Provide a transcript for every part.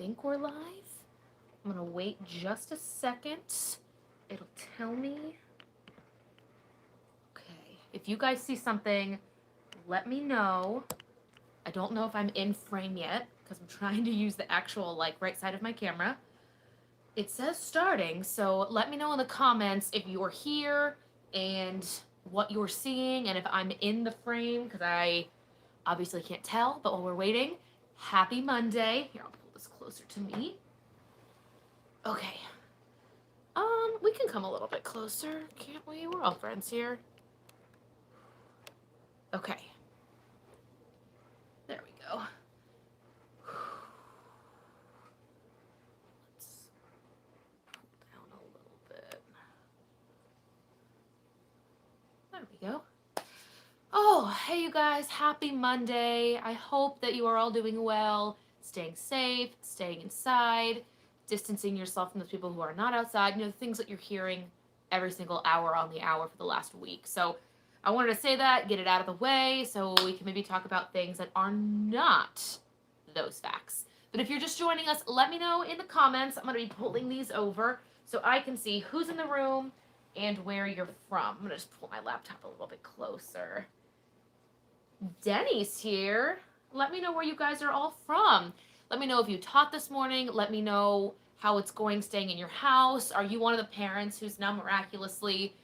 think we're live. I'm gonna wait just a second. It'll tell me. Okay, if you guys see something, let me know. I don't know if I'm in frame yet because I'm trying to use the actual right side of my camera. It says starting, so let me know in the comments if you're here and what you're seeing and if I'm in the frame, because I obviously can't tell. But while we're waiting, happy Monday. Here, I'll pull this closer to me. Okay. We can come a little bit closer, can't we? We're all friends here. Okay. There we go. Let's pull down a little bit. There we go. Oh, hey you guys, happy Monday. I hope that you are all doing well, staying safe, staying inside, distancing yourself from those people who are not outside, the things that you're hearing every single hour on the hour for the last week. So I wanted to say that, get it out of the way, so we can maybe talk about things that are not those facts. But if you're just joining us, let me know in the comments. I'm going to be pulling these over so I can see who's in the room and where you're from. I'm going to just pull my laptop a little bit closer. Denny's here. Let me know where you guys are all from. Let me know if you taught this morning. Let me know how it's going staying in your house. Are you one of the parents who's now miraculously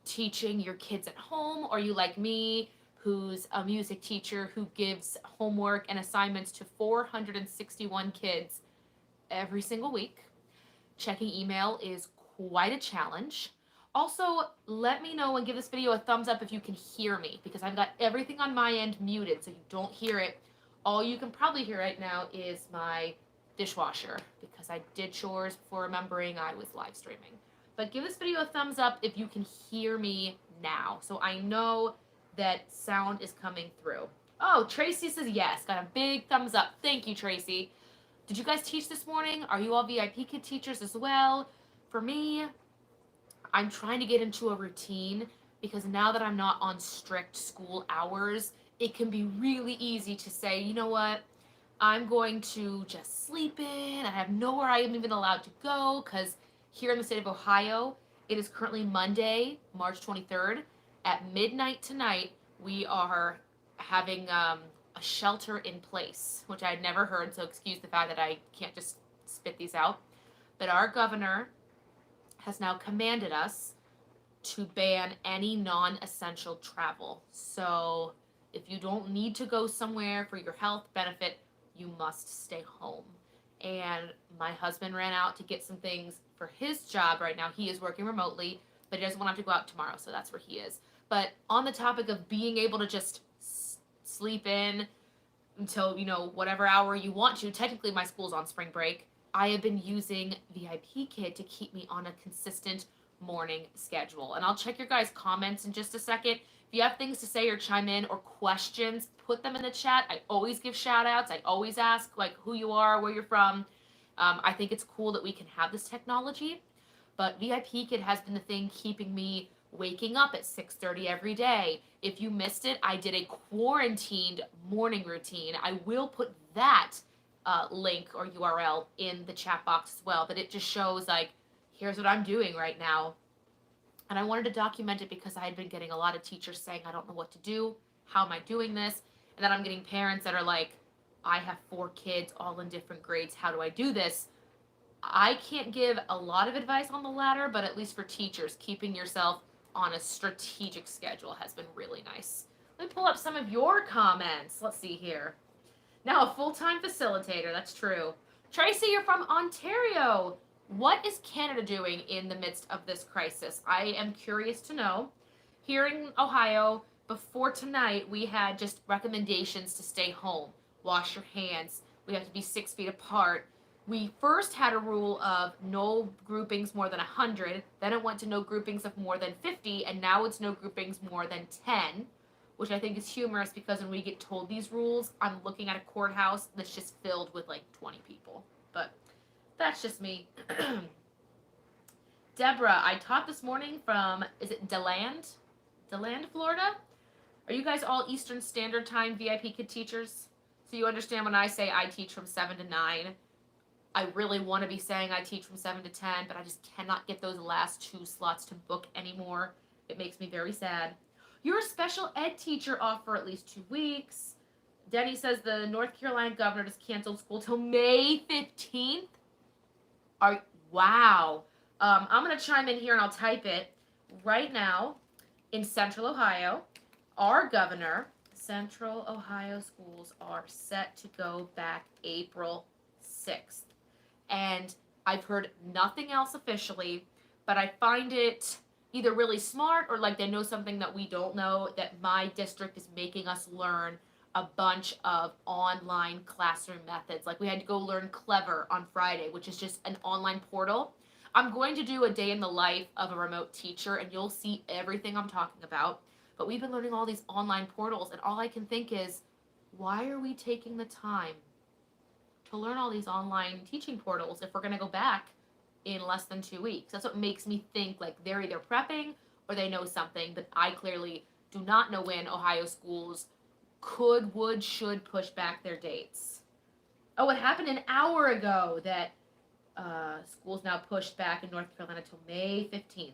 teaching your kids at home? Or are you like me, who's a music teacher who gives homework and assignments to 461 kids every single week? Checking email is quite a challenge. Also, let me know and give this video a thumbs up if you can hear me, because I've got everything on my end muted so you don't hear it. All you can probably hear right now is my dishwasher, because I did chores before remembering I was live streaming. But give this video a thumbs up if you can hear me now, so I know that sound is coming through. Oh, Tracy says yes. Got a big thumbs up. Thank you, Tracy. Did you guys teach this morning? Are you all VIPKID teachers as well? For me, I'm trying to get into a routine, because now that I'm not on strict school hours, it can be really easy to say, you know what, I'm going to just sleep in. I have nowhere I'm even allowed to go, because here in the state of Ohio, it is currently Monday, March 23rd. At midnight tonight, we are having a shelter in place, which I had never heard, so excuse the fact that I can't just spit these out. But our governor has now commanded us to ban any non-essential travel. So if you don't need to go somewhere for your health benefit, you must stay home. And my husband ran out to get some things for his job right now. He is working remotely, but he doesn't want to have to go out tomorrow, so that's where he is. But on the topic of being able to just sleep in until, whatever hour you want to, technically my school's on spring break, I have been using VIPKID to keep me on a consistent morning schedule. And I'll check your guys' comments in just a second. If you have things to say or chime in or questions, put them in the chat. I always give shout outs. I always ask who you are, where you're from. I think it's cool that we can have this technology, but VIPKID has been the thing keeping me waking up at 6:30 every day. If you missed it, I did a quarantined morning routine. I will put that link or URL in the chat box as well, but it just shows here's what I'm doing right now. And I wanted to document it because I had been getting a lot of teachers saying, I don't know what to do. How am I doing this? And then I'm getting parents that are like, I have 4 kids all in different grades. How do I do this? I can't give a lot of advice on the latter, but at least for teachers, keeping yourself on a strategic schedule has been really nice. Let me pull up some of your comments. Let's see here. Now a full-time facilitator, that's true. Tracy, you're from Ontario. What is Canada doing in the midst of this crisis? I am curious to know. Here in Ohio, before tonight, we had just recommendations to stay home. Wash your hands. We have to be 6 feet apart. We first had a rule of no groupings more than 100. Then it went to no groupings of more than 50. And now it's no groupings more than 10. Which I think is humorous, because when we get told these rules, I'm looking at a courthouse that's just filled with 20 people. But that's just me. Deborah, I taught this morning from, is it DeLand? DeLand, Florida? Are you guys all Eastern Standard Time VIPKID teachers? So you understand when I say I teach from 7 to 9. I really want to be saying I teach from 7 to 10, but I just cannot get those last 2 slots to book anymore. It makes me very sad. You're a special ed teacher off for at least 2 weeks. Denny says the North Carolina governor just canceled school till May 15th. Wow. I'm going to chime in here and I'll type it right now. In Central Ohio, our governor, Central Ohio schools are set to go back April 6th. And I've heard nothing else officially, but I find it either really smart or like they know something that we don't know, that my district is making us learn a bunch of online classroom methods. Like we had to go learn Clever on Friday, which is just an online portal. I'm going to do a day in the life of a remote teacher and you'll see everything I'm talking about. But we've been learning all these online portals and all I can think is, why are we taking the time to learn all these online teaching portals if we're going to go back in less than 2 weeks? That's what makes me think like they're either prepping or they know something, but I clearly do not know when Ohio schools could, would, should push back their dates. Oh, it happened an hour ago that schools now pushed back in North Carolina till May 15th.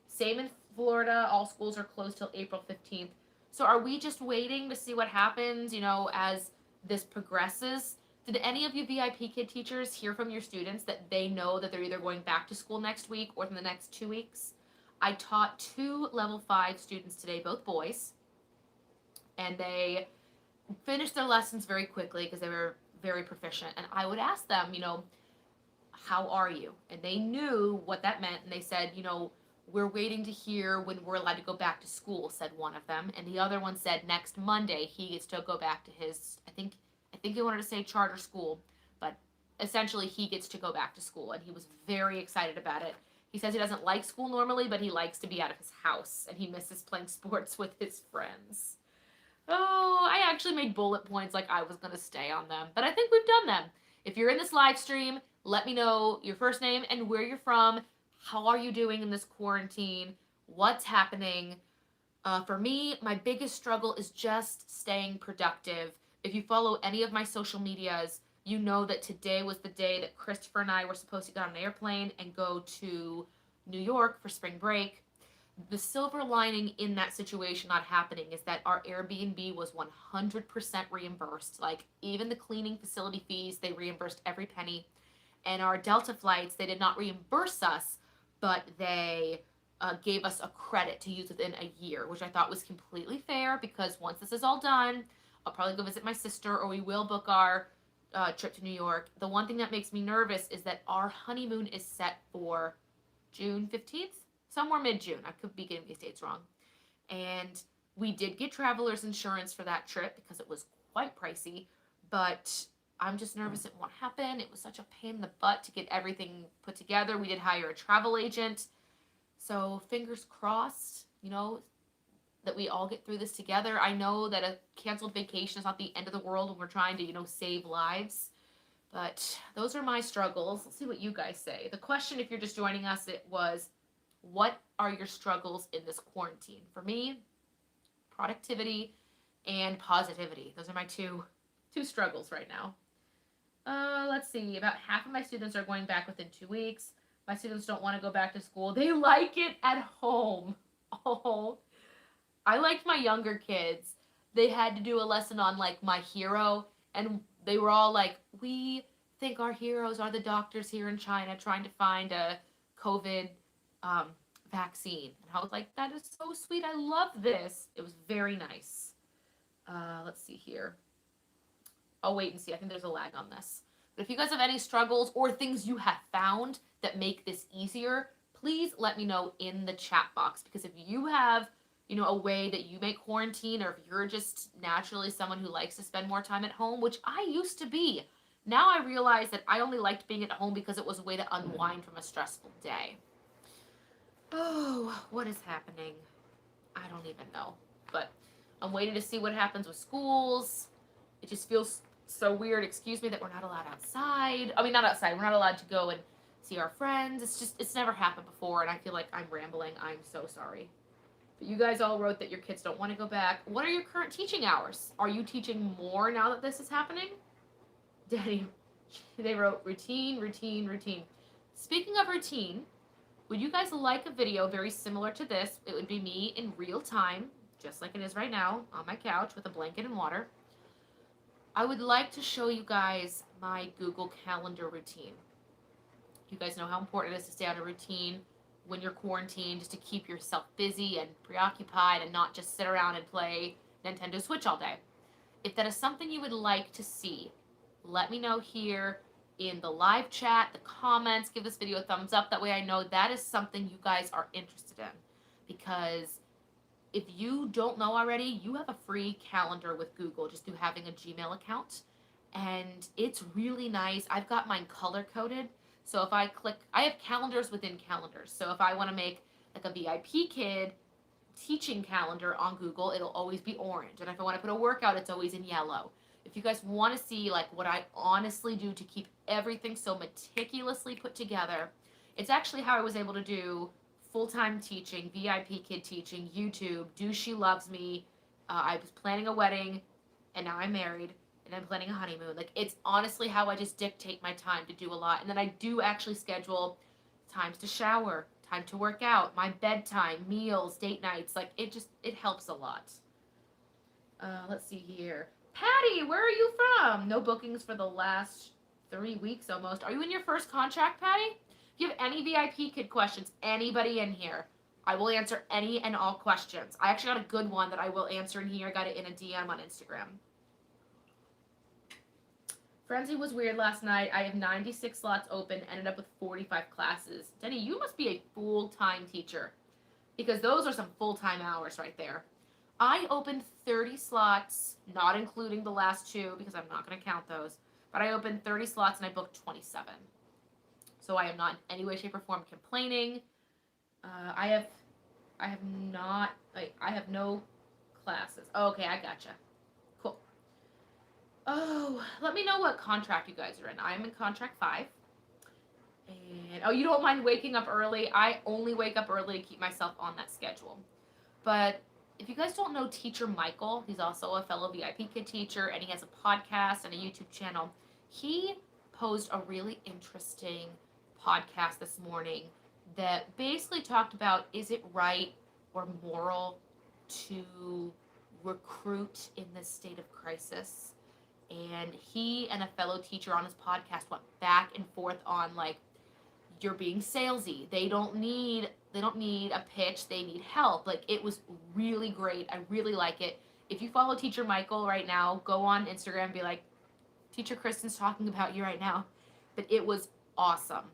Same in Florida, all schools are closed till April 15th. So are we just waiting to see what happens, as this progresses? Did any of you VIPKID teachers hear from your students that they know that they're either going back to school next week or in the next 2 weeks? I taught 2 level 5 students today, both boys, and they finished their lessons very quickly because they were very proficient. And I would ask them, how are you? And they knew what that meant. And they said, we're waiting to hear when we're allowed to go back to school, said one of them. And the other one said next Monday he gets to go back to his, I think he wanted to say charter school, but essentially he gets to go back to school. And he was very excited about it. He says he doesn't like school normally, but he likes to be out of his house. And he misses playing sports with his friends. Oh, I actually made bullet points like I was going to stay on them. But I think we've done them. If you're in this live stream, let me know your first name and where you're from. How are you doing in this quarantine? What's happening? For me, my biggest struggle is just staying productive. If you follow any of my social medias, you know that today was the day that Christopher and I were supposed to get on an airplane and go to New York for spring break. The silver lining in that situation not happening is that our Airbnb was 100% reimbursed. Like even the cleaning facility fees, they reimbursed every penny. And our Delta flights, they did not reimburse us, but they gave us a credit to use within a year, which I thought was completely fair because once this is all done, I'll probably go visit my sister or we will book our trip to New York. The one thing that makes me nervous is that our honeymoon is set for June 15th, somewhere mid-June. I could be getting these dates wrong. And we did get traveler's insurance for that trip because it was quite pricey, but I'm just nervous it won't happen. It was such a pain in the butt to get everything put together. We did hire a travel agent. So fingers crossed, that we all get through this together. I know that a canceled vacation is not the end of the world when we're trying to, save lives. But those are my struggles. Let's see what you guys say. The question, if you're just joining us, it was, what are your struggles in this quarantine? For me, productivity and positivity. Those are my two struggles right now. Let's see. About half of my students are going back within 2 weeks. My students don't want to go back to school. They like it at home. Oh, I liked my younger kids. They had to do a lesson on like my hero, and they were all like, we think our heroes are the doctors here in China trying to find a COVID vaccine. And I was like, that is so sweet. I love this. It was very nice. Let's see here. I'll wait and see. I think there's a lag on this. But if you guys have any struggles or things you have found that make this easier, please let me know in the chat box. Because if you have, a way that you make quarantine, or if you're just naturally someone who likes to spend more time at home, which I used to be. Now I realize that I only liked being at home because it was a way to unwind from a stressful day. Oh, what is happening? I don't even know. But I'm waiting to see what happens with schools. It just feels so weird, excuse me, that we're not allowed outside. I mean, not outside. We're not allowed to go and see our friends. It's never happened before, and I feel like I'm rambling. I'm so sorry. But you guys all wrote that your kids don't want to go back. What are your current teaching hours? Are you teaching more now that this is happening? Daddy, They wrote routine, routine, routine. Speaking of routine, would you guys like a video very similar to this? It would be me in real time, just like it is right now, on my couch with a blanket and water. I would like to show you guys my Google Calendar routine. You guys know how important it is to stay on a routine when you're quarantined, just to keep yourself busy and preoccupied and not just sit around and play Nintendo Switch all day. If that is something you would like to see, let me know here in the live chat, the comments. Give this video a thumbs up. That way I know that is something you guys are interested in. Because if you don't know already, you have a free calendar with Google just through having a Gmail account. And it's really nice. I've got mine color coded. So if I click, I have calendars within calendars. So if I want to make like a VIPKID teaching calendar on Google, it'll always be orange. And if I want to put a workout, it's always in yellow. If you guys want to see like what I honestly do to keep everything so meticulously put together, it's actually how I was able to do full-time teaching, VIPKID teaching, YouTube, Do She Loves Me. I was planning a wedding, and now I'm married, and I'm planning a honeymoon. Like, it's honestly how I just dictate my time to do a lot. And then I do actually schedule times to shower, time to work out, my bedtime, meals, date nights. Like, it helps a lot. Let's see here. Patty, where are you from? No bookings for the last 3 weeks almost. Are you in your first contract, Patty? If you have any VIPKID questions, anybody in here, I will answer any and all questions. I actually got a good one that I will answer in here. I got it in a DM on Instagram. Frenzy was weird last night. I have 96 slots open, ended up with 45 classes. Denny, you must be a full-time teacher because those are some full-time hours right there. I opened 30 slots, not including the last 2 because I'm not going to count those, but I opened 30 slots and I booked 27. So I am not in any way, shape, or form complaining. I have no classes. Okay, I gotcha. Cool. Oh, let me know what contract you guys are in. I'm in contract 5. And, oh, you don't mind waking up early? I only wake up early to keep myself on that schedule. But if you guys don't know Teacher Michael, he's also a fellow VIPKID teacher, and he has a podcast and a YouTube channel. He posed a really interesting podcast this morning that basically talked about, is it right or moral to recruit in this state of crisis? And he and a fellow teacher on his podcast went back and forth on, like, you're being salesy. They don't need a pitch. They need help. Like, it was really great. I really like it. If you follow Teacher Michael right now, go on Instagram and be like, Teacher Kristen's talking about you right now. But it was awesome.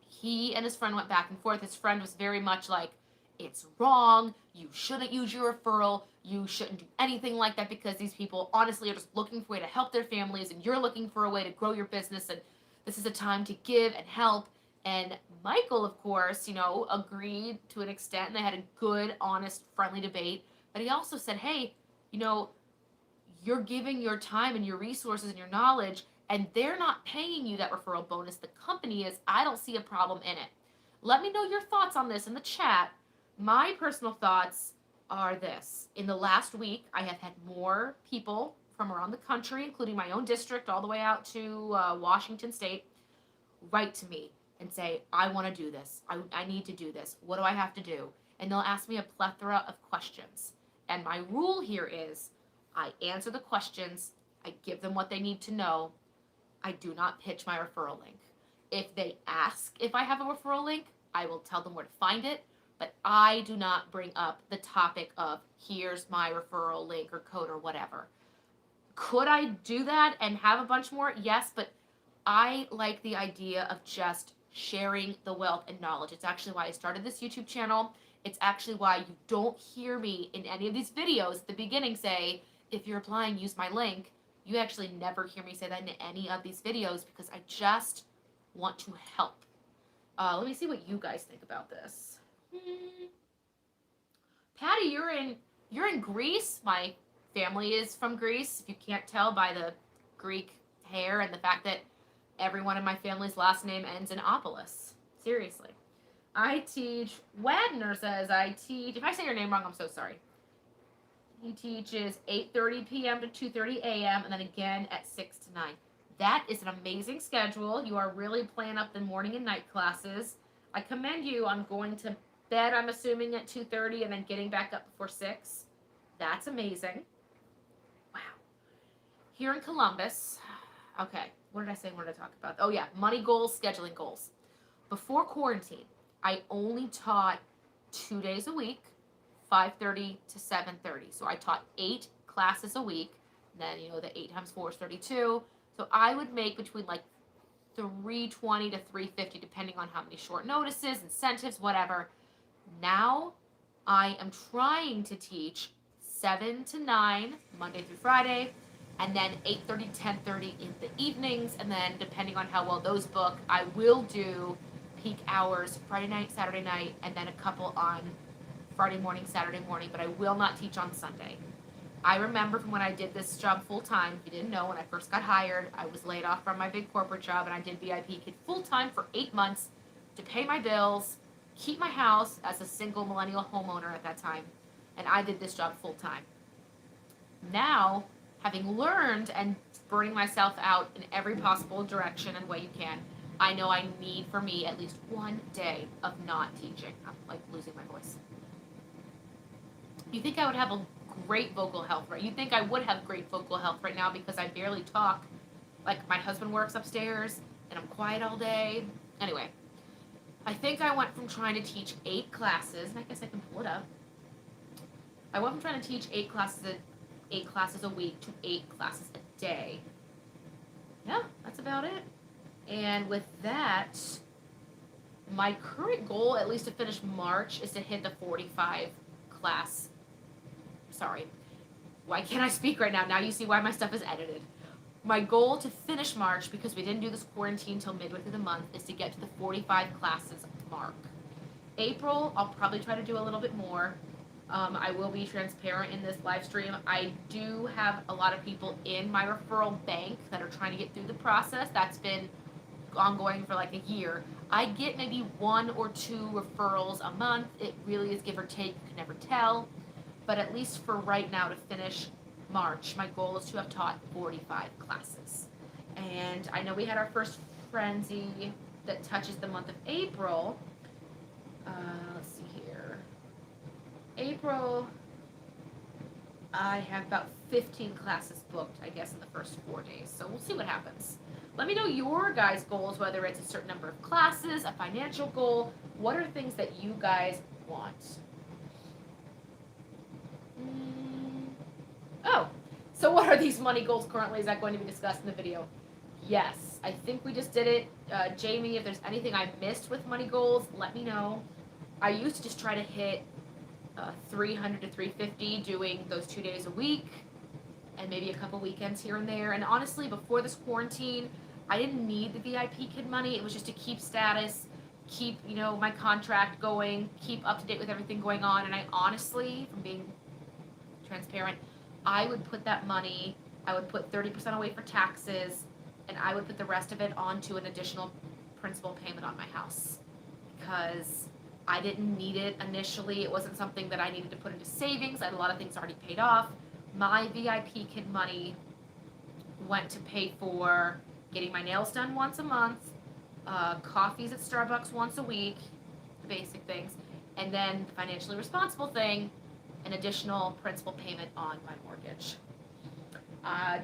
He and his friend went back and forth. His friend was very much like, it's wrong. You shouldn't use your referral. You shouldn't do anything like that because these people honestly are just looking for a way to help their families, and you're looking for a way to grow your business, and this is a time to give and help. And Michael, of course, agreed to an extent, and they had a good, honest, friendly debate. But he also said, hey, you're giving your time and your resources and your knowledge, and they're not paying you that referral bonus. The company is. I don't see a problem in it. Let me know your thoughts on this in the chat. My personal thoughts are this. In the last week, I have had more people from around the country, including my own district, all the way out to Washington State, write to me and say, I want to do this. I need to do this. What do I have to do? And they'll ask me a plethora of questions. And my rule here is I answer the questions. I give them what they need to know. I do not pitch my referral link. If they ask if I have a referral link, I will tell them where to find it. But I do not bring up the topic of here's my referral link or code or whatever. Could I do that and have a bunch more? Yes, but I like the idea of just sharing the wealth and knowledge. It's actually why I started this YouTube channel. It's actually why you don't hear me in any of these videos at the beginning say, if you're applying, use my link. You actually never hear me say that in any of these videos because I just want to help. Let me see what you guys think about this. Patty, you're in Greece. My family is from Greece. If you can't tell by the Greek hair and the fact that everyone in my family's last name ends in Opolis. Seriously. I teach, Wadner says I teach, if I say your name wrong, I'm so sorry. He teaches 8:30 p.m. to 2:30 a.m. and then again at 6 to 9. That is an amazing schedule. You are really playing up the morning and night classes. I commend you on going to bed, I'm assuming, at 2:30 and then getting back up before 6. That's amazing. Wow. Here in Columbus, okay, what did I say? What did I talk about? Oh, yeah, money goals, scheduling goals. Before quarantine, I only taught 2 days a week, 5:30 to 7:30. So I taught 8 classes a week. Then, the 8 times 4 is 32. So I would make between like 320 to 350 depending on how many short notices, incentives, whatever. Now I am trying to teach 7 to 9 Monday through Friday, and then 8:30, 10:30 in the evenings, and then depending on how well those book, I will do peak hours Friday night, Saturday night, and then a couple on Friday morning, Saturday morning, but I will not teach on Sunday. I remember from when I did this job full time, if you didn't know, when I first got hired, I was laid off from my big corporate job, and I did VIPKID full time for 8 months to pay my bills, keep my house as a single millennial homeowner at that time, and I did this job full time. Now, having learned and burning myself out in every possible direction and way you can, I know I need for me at least one day of not teaching. I'm like losing my voice. You think I would have a great vocal health, right? You think I would have great vocal health right now because I barely talk. Like my husband works upstairs and I'm quiet all day. Anyway, I think I went from trying to teach 8 classes, and I guess I can pull it up. I went from trying to teach 8 classes a week to 8 classes a day. Yeah, that's about it. And with that, my current goal, at least to finish March, is to hit the 45 class. Sorry. Why can't I speak right now? Now you see why my stuff is edited. My goal to finish March, because we didn't do this quarantine till midway through the month, is to get to the 45 classes mark. April, I'll probably try to do a little bit more. I will be transparent in this live stream. I do have a lot of people in my referral bank that are trying to get through the process. That's been ongoing for like a year. I get maybe 1 or 2 referrals a month. It really is give or take. You can never tell. But at least for right now, to finish March, my goal is to have taught 45 classes. And I know we had our first frenzy that touches the month of April. Let's see here. April, I have about 15 classes booked, I guess, in the first 4 days. So we'll see what happens. Let me know your guys' goals, whether it's a certain number of classes, a financial goal. What are things that you guys want? Oh, so what are these money goals currently? Is that going to be discussed in the video? Yes, I think we just did it. Jamie, if there's anything I missed with money goals, let me know. I used to just try to hit 300 to 350 doing those 2 days a week and maybe a couple weekends here and there. And honestly, before this quarantine, I didn't need the VIPKID money. It was just to keep status, keep, my contract going, keep up to date with everything going on. And I honestly, from being transparent, I would put that money, I would put 30% away for taxes, and I would put the rest of it onto an additional principal payment on my house, because I didn't need it initially. It wasn't something that I needed to put into savings. I had a lot of things already paid off. My VIPKID money went to pay for getting my nails done once a month, coffees at Starbucks once a week, the basic things, and then the financially responsible thing, an additional principal payment on my mortgage.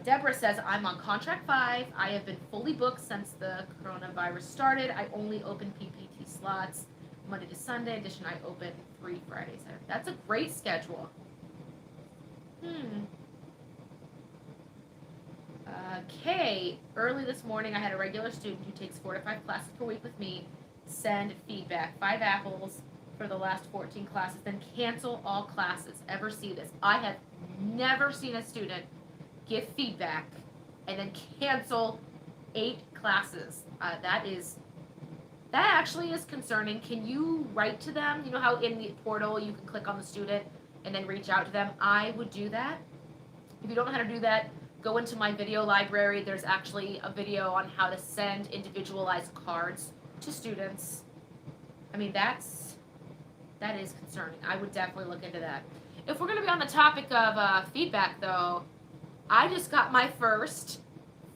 Deborah says, I'm on contract 5. I have been fully booked since the coronavirus started. I only open PPT slots Monday to Sunday. In addition, I open 3 Fridays. That's a great schedule. Kay, early this morning, I had a regular student who takes 4 to 5 classes per week with me send feedback, 5 apples for the last 14 classes, then cancel all classes. Ever see this? I have never seen a student give feedback and then cancel 8 classes. That actually is concerning. Can you write to them? You know how in the portal you can click on the student and then reach out to them? I would do that. If you don't know how to do that, go into my video library. There's actually a video on how to send individualized cards to students. I mean, that is concerning. I would definitely look into that. If we're going to be on the topic of feedback, though, I just got my first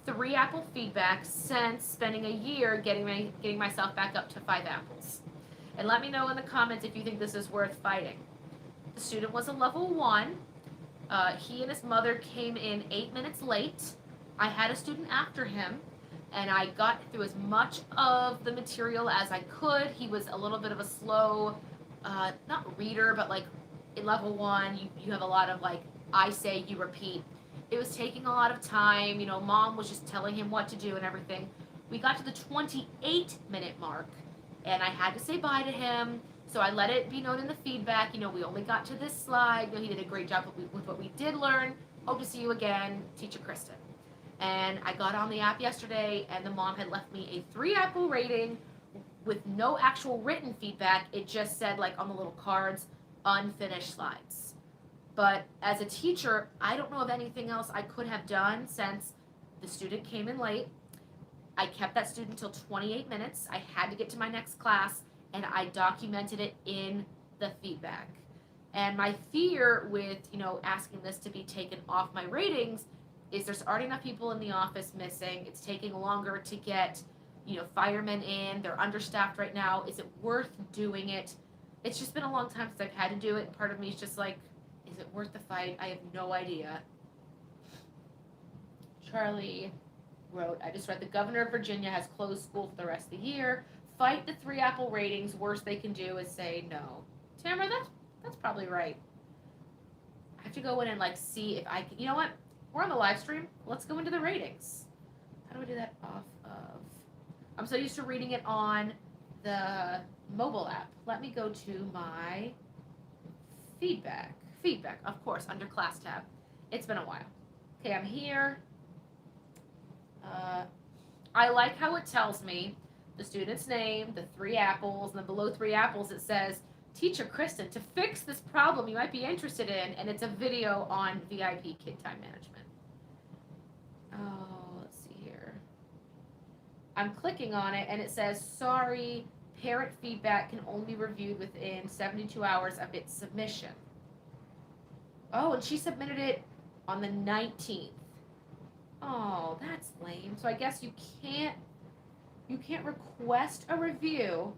3 apple feedback since spending a year getting myself back up to 5 apples. And let me know in the comments if you think this is worth fighting. The student was a level 1. He and his mother came in 8 minutes late. I had a student after him, and I got through as much of the material as I could. He was a little bit of a slow, not reader, but like in level 1, you have a lot of like, I say, you repeat. It was taking a lot of time. Mom was just telling him what to do and everything. We got to the 28-minute mark, and I had to say bye to him. So I let it be known in the feedback, we only got to this slide. He did a great job with what we did learn. Hope to see you again, Teacher Kristen. And I got on the app yesterday, and the mom had left me a 3 apple rating with no actual written feedback. It just said, like on the little cards, unfinished slides. But as a teacher, I don't know of anything else I could have done since the student came in late. I kept that student until 28 minutes. I had to get to my next class, and I documented it in the feedback. And my fear with, asking this to be taken off my ratings is there's already enough people in the office missing. It's taking longer to get, firemen in. They're understaffed right now. Is it worth doing it? It's just been a long time since I've had to do it. Part of me is just like, is it worth the fight? I have no idea. Charlie wrote, I just read the governor of Virginia has closed school for the rest of the year. Fight the 3 apple ratings. Worst they can do is say no. Tamara, that's probably right. I have to go in and see if I can. You know what? We're on the live stream. Let's go into the ratings. How do I do that off of? I'm so used to reading it on the mobile app. Let me go to my feedback. Feedback, of course, under class tab. It's been a while. Okay, I'm here. I like how it tells me the student's name, the 3 apples, and then below 3 apples it says, Teacher Kristen, to fix this problem you might be interested in, and it's a video on VIPKID time management. Oh, let's see here. I'm clicking on it, and it says, sorry, parent feedback can only be reviewed within 72 hours of its submission. Oh, and she submitted it on the 19th. Oh, that's lame. So I guess you can't request a review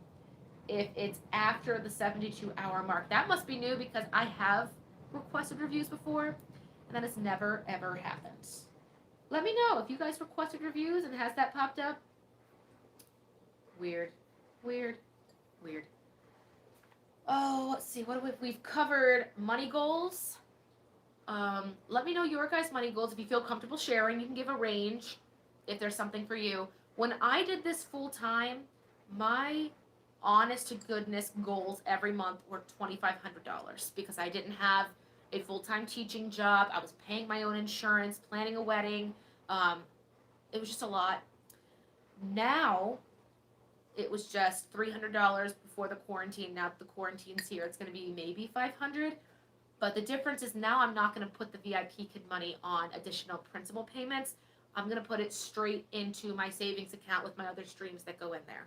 if it's after the 72-hour mark. That must be new because I have requested reviews before, and that has never, ever happened. Let me know if you guys requested reviews and has that popped up. Weird. Oh, let's see. We've covered money goals. Let me know your guys' money goals. If you feel comfortable sharing, you can give a range if there's something for you. When I did this full time, my honest to goodness goals every month were $2,500 because I didn't have a full-time teaching job. I was paying my own insurance, planning a wedding. It was just a lot. Now, it was just $300 before the quarantine. Now that the quarantine's here, it's going to be maybe $500. But the difference is now I'm not going to put the VIPKID money on additional principal payments. I'm going to put it straight into my savings account with my other streams that go in there.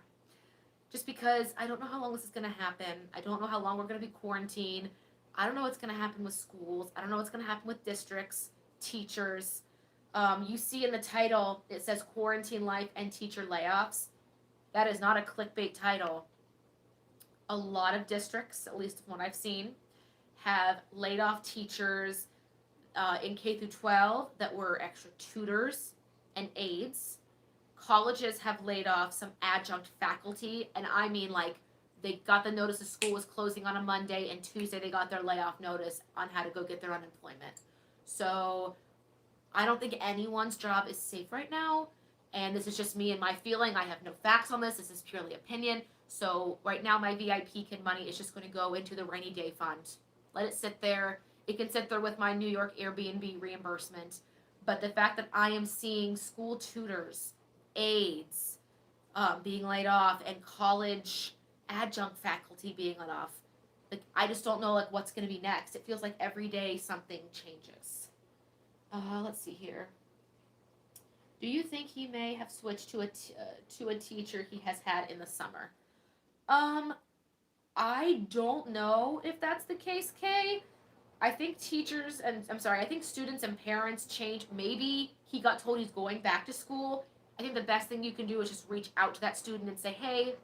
Just because I don't know how long this is going to happen. I don't know how long we're going to be quarantined. I don't know what's going to happen with schools. I don't know what's going to happen with districts, teachers. You see in the title, it says Quarantine Life and Teacher Layoffs. That is not a clickbait title. A lot of districts, at least from what I've seen, have laid off teachers in K through 12 that were extra tutors and aides. Colleges have laid off some adjunct faculty, and I mean they got the notice the school was closing on a Monday, and Tuesday they got their layoff notice on how to go get their unemployment. So I don't think anyone's job is safe right now, and this is just me and my feeling. I have no facts on this. This is purely opinion. So right now my VIPKID money is just going to go into the rainy day fund. Let it sit there. It can sit there with my New York Airbnb reimbursement. But the fact that I am seeing school tutors, aides being laid off, and college adjunct faculty being laid off, I just don't know what's going to be next. It feels like every day something changes. Let's see here. Do you think he may have switched to a teacher he has had in the summer? I don't know if that's the case, Kay. I think I think students and parents change. Maybe he got told he's going back to school, I think the best thing you can do is just reach out to that student and say, hey,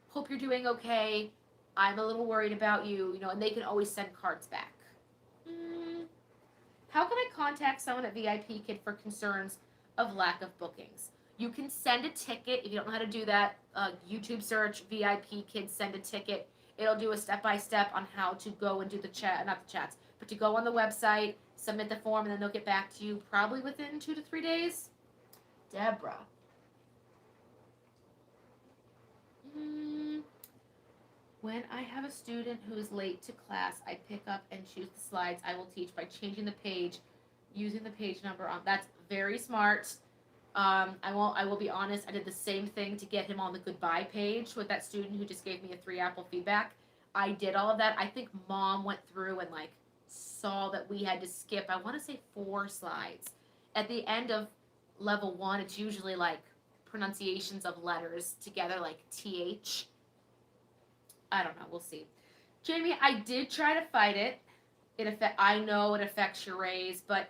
hope you're doing okay. I'm a little worried about you, and they can always send cards back. How can I contact someone at VIPKID for concerns of lack of bookings? You can send a ticket. If you don't know how to do that, YouTube search VIPKID, send a ticket. It'll do a step-by-step on how to go and do the chat, not the chats, but to go on the website, submit the form, and then they'll get back to you probably within 2 to 3 days. Deborah. When I have a student who is late to class, I pick up and choose the slides I will teach by changing the page, using the page number on. That's very smart. I will be honest, I did the same thing to get him on the goodbye page with that student who just gave me a 3-apple feedback. I did all of that. I think mom went through and saw that we had to skip, I want to say 4 slides. At the end of level 1, it's usually pronunciations of letters together, like TH. I don't know. We'll see. Jamie, I did try to fight it. I know it affects your raise, but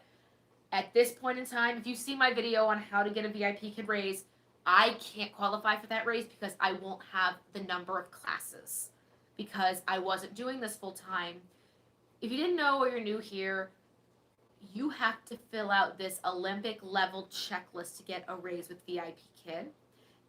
at this point in time, if you see my video on how to get a VIPKID raise, I can't qualify for that raise because I won't have the number of classes because I wasn't doing this full time. If you didn't know or you're new here, you have to fill out this Olympic level checklist to get a raise with VIPKID.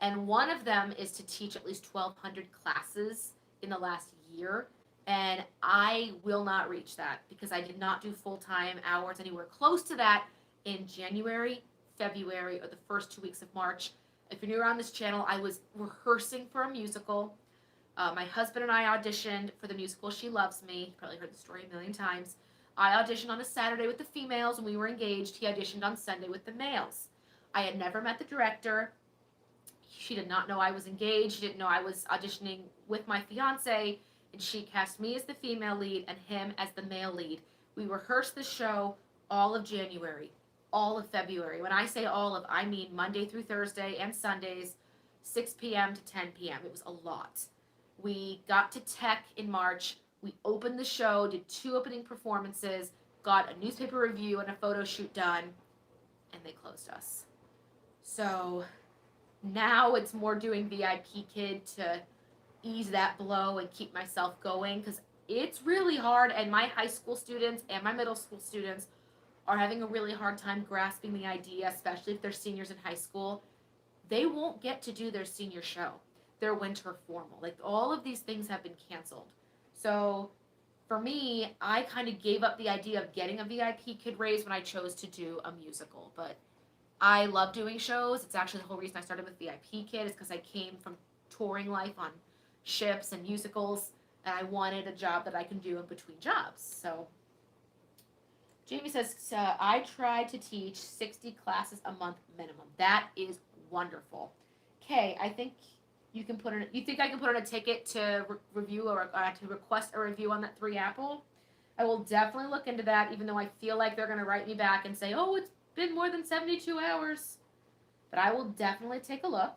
And one of them is to teach at least 1,200 classes in the last year. And I will not reach that because I did not do full-time hours anywhere close to that in January, February, or the first 2 weeks of March. If you're new around this channel, I was rehearsing for a musical. My husband and I auditioned for the musical She Loves Me. You probably heard the story a million times. I auditioned on a Saturday with the females and we were engaged. He auditioned on Sunday with the males. I had never met the director. She did not know I was engaged. She didn't know I was auditioning with my fiance. And she cast me as the female lead and him as the male lead. We rehearsed the show all of January, all of February. When I say all of, I mean Monday through Thursday and Sundays, 6 p.m. to 10 p.m. It was a lot. We got to Tech in March. We opened the show, did 2 opening performances, got a newspaper review and a photo shoot done, and they closed us. So now it's more doing VIPKID to ease that blow and keep myself going because it's really hard, and my high school students and my middle school students are having a really hard time grasping the idea, especially if they're seniors in high school. They won't get to do their senior show, their winter formal. All of these things have been canceled. So for me, I kind of gave up the idea of getting a VIPKID raise when I chose to do a musical. But I love doing shows. It's actually the whole reason I started with VIPKID is because I came from touring life on ships and musicals, and I wanted a job that I can do in between jobs. So Jamie says, I try to teach 60 classes a month minimum. That is wonderful. Okay, I think you think I can put on a ticket to review or to request a review on that 3-apple? I will definitely look into that, even though I feel like they're going to write me back and say, oh, it's been more than 72 hours. But I will definitely take a look.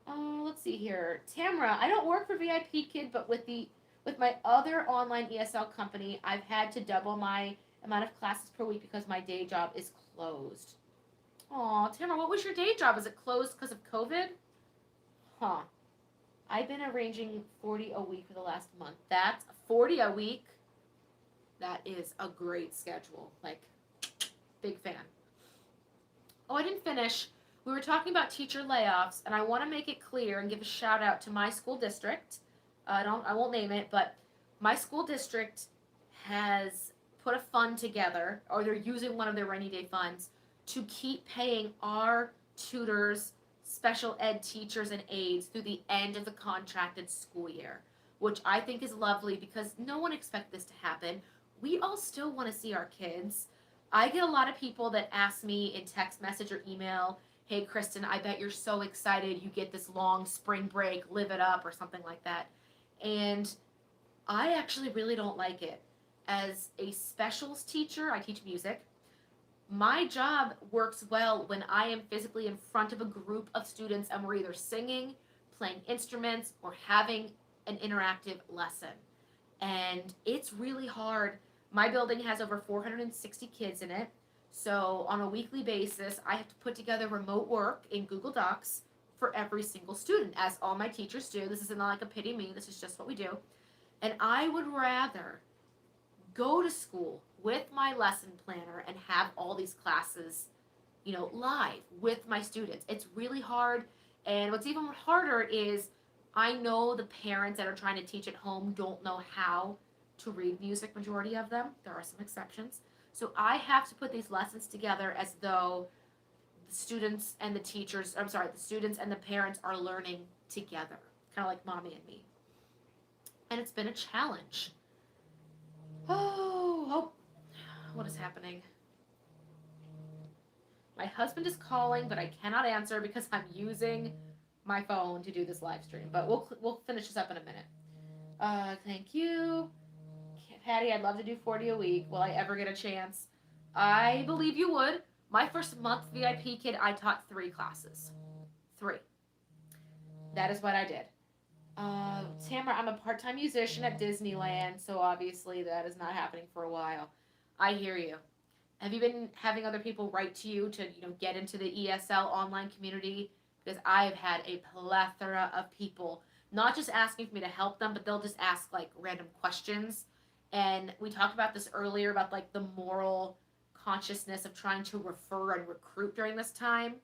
Let's see here. Tamara, I don't work for VIPKID, but with my other online ESL company, I've had to double my amount of classes per week because my day job is closed. Aw, Tamara, what was your day job? Is it closed because of COVID? Huh. I've been arranging 40 a week for the last month. That's 40 a week. That is a great schedule. Big fan. Oh, I didn't finish. We were talking about teacher layoffs, and I want to make it clear and give a shout out to my school district. I won't name it, but my school district has put a fund together, or they're using one of their rainy day funds to keep paying our tutors, special ed teachers, and aides through the end of the contracted school year, which I think is lovely because no one expects this to happen. We all still want to see our kids. I get a lot of people that ask me in text message or email, hey, Kristen, I bet you're so excited you get this long spring break, live it up, or something like that. And I actually really don't like it. As a specials teacher, I teach music. My job works well when I am physically in front of a group of students and we're either singing, playing instruments, or having an interactive lesson. And it's really hard. My building has over 460 kids in it. So on a weekly basis, I have to put together remote work in Google Docs for every single student, as all my teachers do. This isn't like a pity me, this is just what we do. And I would rather go to school with my lesson planner and have all these classes, live with my students. It's really hard. And what's even harder is I know the parents that are trying to teach at home don't know how to read music, majority of them. There are some exceptions. So I have to put these lessons together as though the students and the teachers, I'm sorry, the students and the parents are learning together, kind of like mommy and me. And it's been a challenge. Oh, what is happening? My husband is calling, but I cannot answer because I'm using my phone to do this live stream. But we'll finish this up in a minute. Thank you. Patty, I'd love to do 40 a week. Will I ever get a chance? I believe you would. My first month VIPKID, I taught 3 classes. 3. That is what I did. Tamara, I'm a part-time musician at Disneyland, so obviously that is not happening for a while. I hear you. Have you been having other people write to you to, get into the ESL online community? Because I've had a plethora of people not just asking for me to help them, but they'll just ask like random questions. And we talked about this earlier about like the moral consciousness of trying to refer and recruit during this time.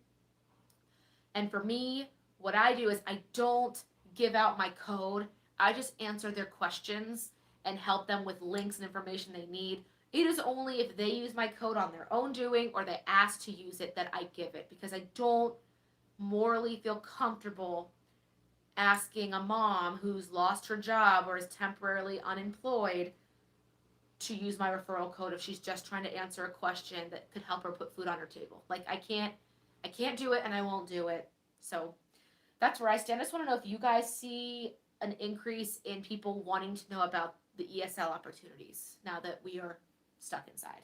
And for me, what I do is I don't give out my code. I just answer their questions and help them with links and information they need. It is only if they use my code on their own doing or they ask to use it that I give it, because I don't morally feel comfortable asking a mom who's lost her job or is temporarily unemployed to use my referral code if she's just trying to answer a question that could help her put food on her table. Like I can't do it and I won't do it. So that's where I stand. I just want to know if you guys see an increase in people wanting to know about the ESL opportunities now that we are stuck inside.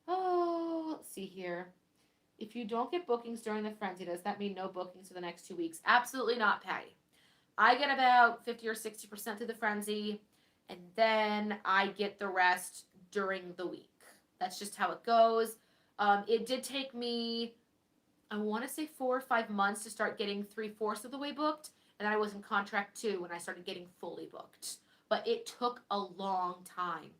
Oh, let's see here. If you don't get bookings during the frenzy, does that mean no bookings for the next 2 weeks? Absolutely not, Patty. I get about 50 or 60% through the frenzy, and then I get the rest during the week. That's just how it goes. It did take me, I want to say 4 or 5 months to start getting 3/4 of the way booked, and then I was in contract 2 when I started getting fully booked. But it took a long time.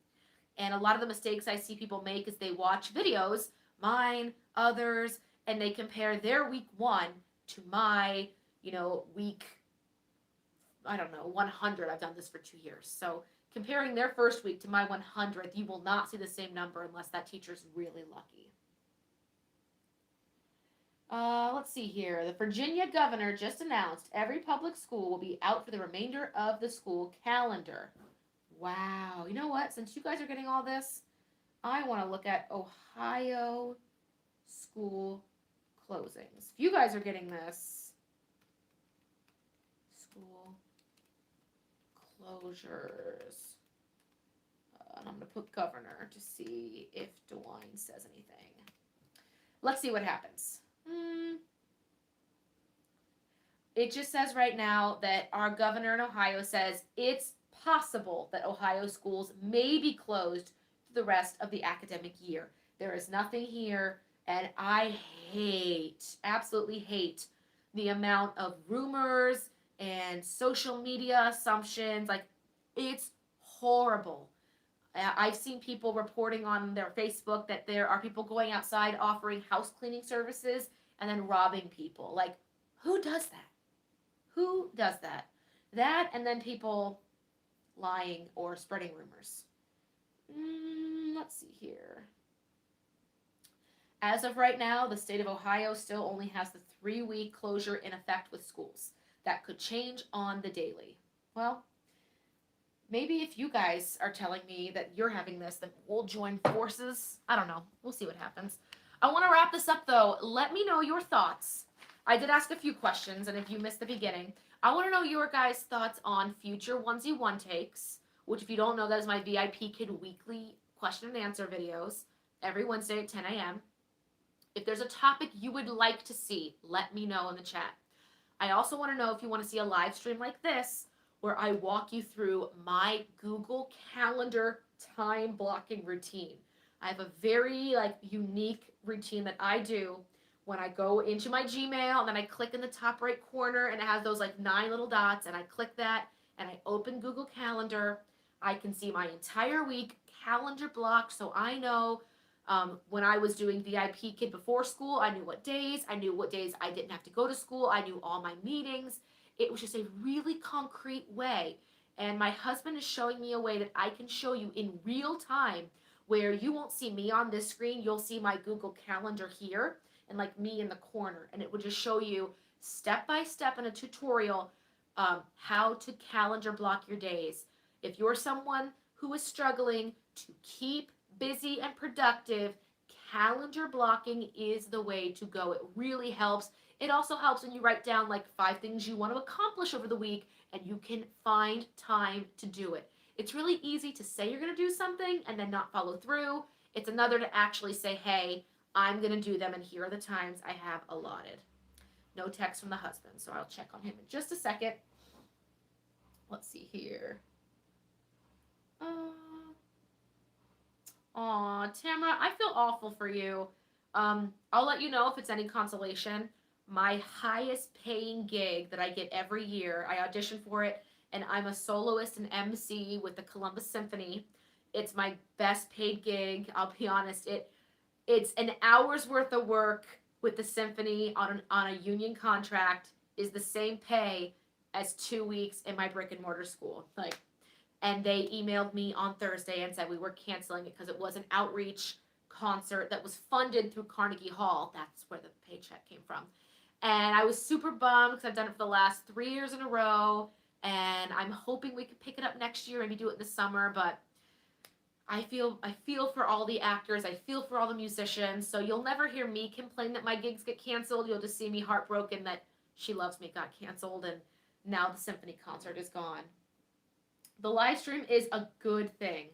And a lot of the mistakes I see people make is they watch videos, mine, others, and they compare their week 1 to my, week, 100. I've done this for 2 years. So comparing their first week to my 100th, you will not see the same number unless that teacher's really lucky. Let's see here. The Virginia governor just announced every public school will be out for the remainder of the school calendar. Wow. You know what? Since you guys are getting all this, I want to look at Ohio school closings. If you guys are getting this, school closures. And I'm going to put governor to see if DeWine says anything. Let's see what happens. It just says right now that our governor in Ohio says it's possible that Ohio schools may be closed for the rest of the academic year. There is nothing here, and I absolutely hate the amount of rumors and social media assumptions. Like, it's horrible. I've seen people reporting on their Facebook that there are people going outside offering house cleaning services and then robbing people. Like, who does that? Who does that? That, and then people lying or spreading rumors. Let's see here. As of right now, the state of Ohio still only has the 3-week closure in effect with schools. That could change on the daily. Well, maybe if you guys are telling me that you're having this, then we'll join forces. I don't know. We'll see what happens. I want to wrap this up, though. Let me know your thoughts. I did ask a few questions, and if you missed the beginning, I want to know your guys' thoughts on future onesie one takes, which, if you don't know, that is my VIPKID weekly question and answer videos every Wednesday at 10 a.m. If there's a topic you would like to see, let me know in the chat. I also want to know if you want to see a live stream like this, where I walk you through my Google Calendar time blocking routine. I have a very like unique routine that I do when I go into my Gmail, and then I click in the top right corner and it has those like 9 little dots, and I click that and I open Google Calendar. I can see my entire week calendar blocked, so I know when I was doing VIP Kid before school, I knew what days. I knew what days I didn't have to go to school. I knew all my meetings. It was just a really concrete way. And my husband is showing me a way that I can show you in real time, where you won't see me on this screen. You'll see my Google Calendar here and like me in the corner. And it would just show you step by step in a tutorial how to calendar block your days. If you're someone who is struggling to keep busy and productive, calendar blocking is the way to go. It really helps. It also helps when you write down like 5 things you want to accomplish over the week and you can find time to do it. It's really easy to say you're going to do something and then not follow through. It's another to actually say, hey, I'm going to do them and here are the times I have allotted. No text from the husband, so I'll check on him in just a second. Let's see here. Aw, Tamara, I feel awful for you. I'll let you know if it's any consolation. My highest paying gig that I get every year, I audition for it, and I'm a soloist and MC with the Columbus Symphony. It's my best paid gig. I'll be honest. It's an hour's worth of work with the symphony on a union contract is the same pay as 2 weeks in my brick and mortar school. And they emailed me on Thursday and said we were canceling it because it was an outreach concert that was funded through Carnegie Hall. That's where the paycheck came from. And I was super bummed because I've done it for the last 3 years in a row. And I'm hoping we could pick it up next year, maybe do it in the summer. But I feel for all the actors. I feel for all the musicians. So you'll never hear me complain that my gigs get canceled. You'll just see me heartbroken that She Loves Me got canceled and now the symphony concert is gone. The live stream is a good thing.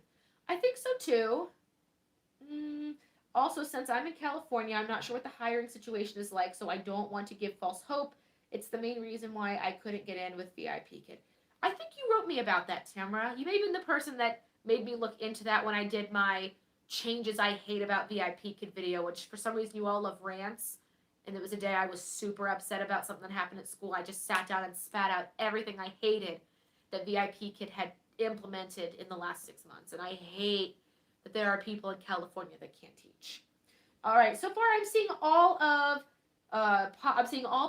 I think so too. Also, since I'm in California, I'm not sure what the hiring situation is like, so I don't want to give false hope. It's the main reason why I couldn't get in with VIPKID. I think you wrote me about that, Tamara. You may have been the person that made me look into that when I did my changes I hate about VIPKID video, which for some reason you all love rants. And it was a day I was super upset about something that happened at school. I just sat down and spat out everything I hated that VIPKID had implemented in the last 6 months. And I hate that there are people in California that can't teach. All right, so far I'm seeing all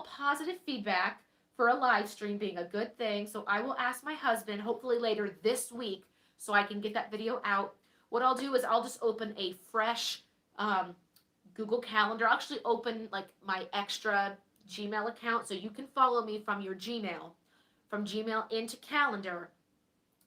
positive feedback for a live stream being a good thing. So I will ask my husband, hopefully later this week, so I can get that video out. What I'll do is I'll just open a fresh Google Calendar. I'll actually open like my extra Gmail account so you can follow me from your Gmail, from Gmail into Calendar.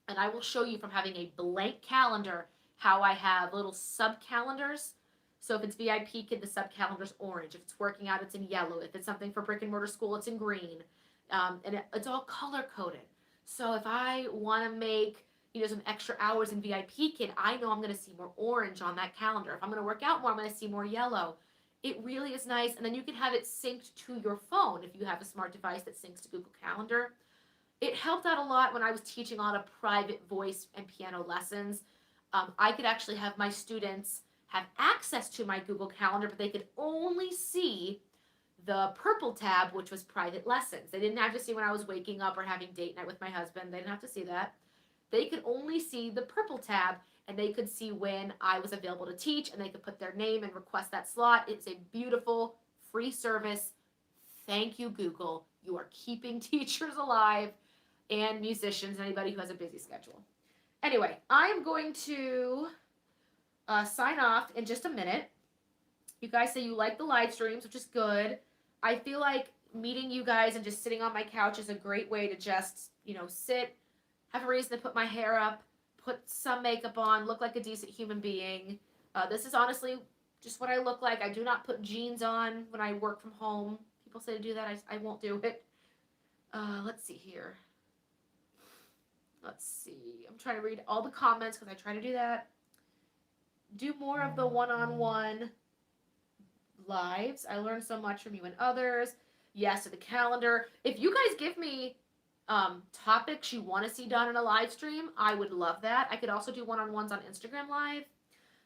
And I will show you from having a blank calendar how I have little sub-calendars. So if it's VIPKID, the sub-calendar's orange. If it's working out, it's in yellow. If it's something for brick and mortar school, it's in green. And it's all color-coded. So if I want to make some extra hours in VIPKID, I know I'm going to see more orange on that calendar. If I'm going to work out more, I'm going to see more yellow. It really is nice. And then you can have it synced to your phone if you have a smart device that syncs to Google Calendar. It helped out a lot when I was teaching a lot of private voice and piano lessons. I could actually have my students have access to my Google Calendar, but they could only see the purple tab, which was private lessons. They didn't have to see when I was waking up or having date night with my husband. They didn't have to see that. They could only see the purple tab, and they could see when I was available to teach, and they could put their name and request that slot. It's a beautiful, free service. Thank you, Google. You are keeping teachers alive and musicians and anybody who has a busy schedule. Anyway, I'm going to sign off in just a minute. You guys say you like the live streams, which is good. I feel like meeting you guys and just sitting on my couch is a great way to just, sit, have a reason to put my hair up, put some makeup on, look like a decent human being. This is honestly just what I look like. I do not put jeans on when I work from home. People say to do that. I won't do it. Let's see here. Let's see. I'm trying to read all the comments because I try to do that. Do more of the one-on-one lives. I learned so much from you and others. Yes to the calendar. If you guys give me topics you want to see done in a live stream, I would love that. I could also do one-on-ones on Instagram Live.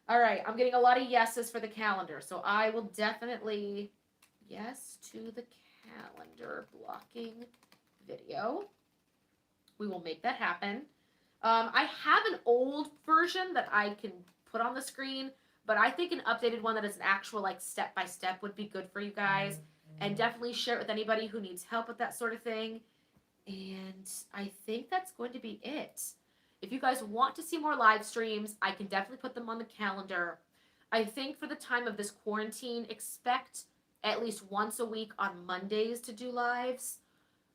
All right, I'm getting a lot of yeses for the calendar, so I will definitely yes to the calendar blocking video. We will make that happen. I have an old version that I can put on the screen, but I think an updated one that is an actual like step by step would be good for you guys. And definitely share it with anybody who needs help with that sort of thing. And I think that's going to be it. If you guys want to see more live streams, I can definitely put them on the calendar. I think for the time of this quarantine, expect at least once a week on Mondays to do lives.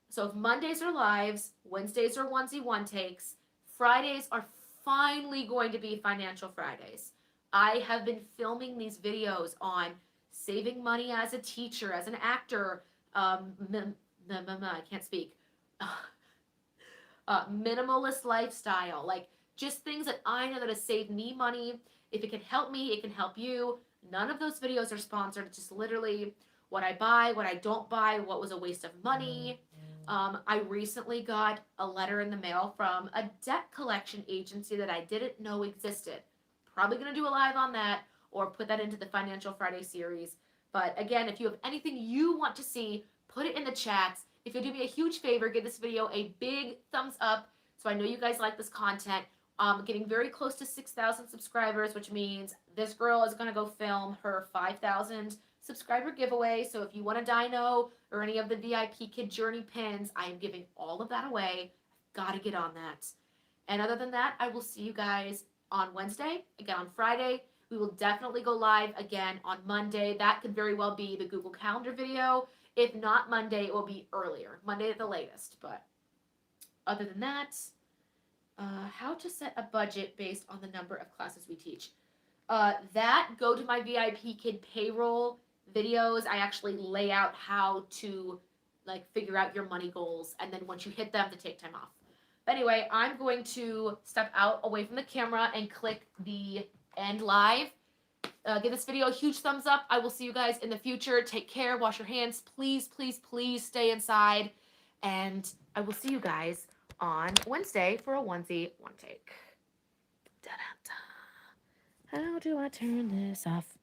So if Mondays are lives, Wednesdays are onesie one takes, Fridays are finally going to be Financial Fridays. I have been filming these videos on saving money as a teacher, as an actor, I can't speak, minimalist lifestyle, like just things that I know that has saved me money. If it can help me, it can help you. None of those videos are sponsored. It's just literally what I buy, what I don't buy, what was a waste of money. I recently got a letter in the mail from a debt collection agency that I didn't know existed. Probably going to do a live on that or put that into the Financial Friday series. But again, if you have anything you want to see, put it in the chats. If you'll do me a huge favor, give this video a big thumbs up so I know you guys like this content. Getting very close to 6,000 subscribers, which means this girl is going to go film her 5,000 subscriber giveaway. So if you want a dino or any of the VIPKID Journey pins, I am giving all of that away. Got to get on that. And other than that, I will see you guys on Wednesday, again on Friday. We will definitely go live again on Monday. That could very well be the Google Calendar video. If not Monday, it will be earlier, Monday at the latest. But other than that, how to set a budget based on the number of classes we teach. That, go to my VIPKID payroll videos. I actually lay out how to like figure out your money goals, and then once you hit them, to take time off. But anyway, I'm going to step out away from the camera and click the end live. Give this video a huge thumbs up. I will see you guys in the future. Take care. Wash your hands. Please, please, please stay inside. And I will see you guys on Wednesday for a onesie one take. Da-da-da. How do I turn this off?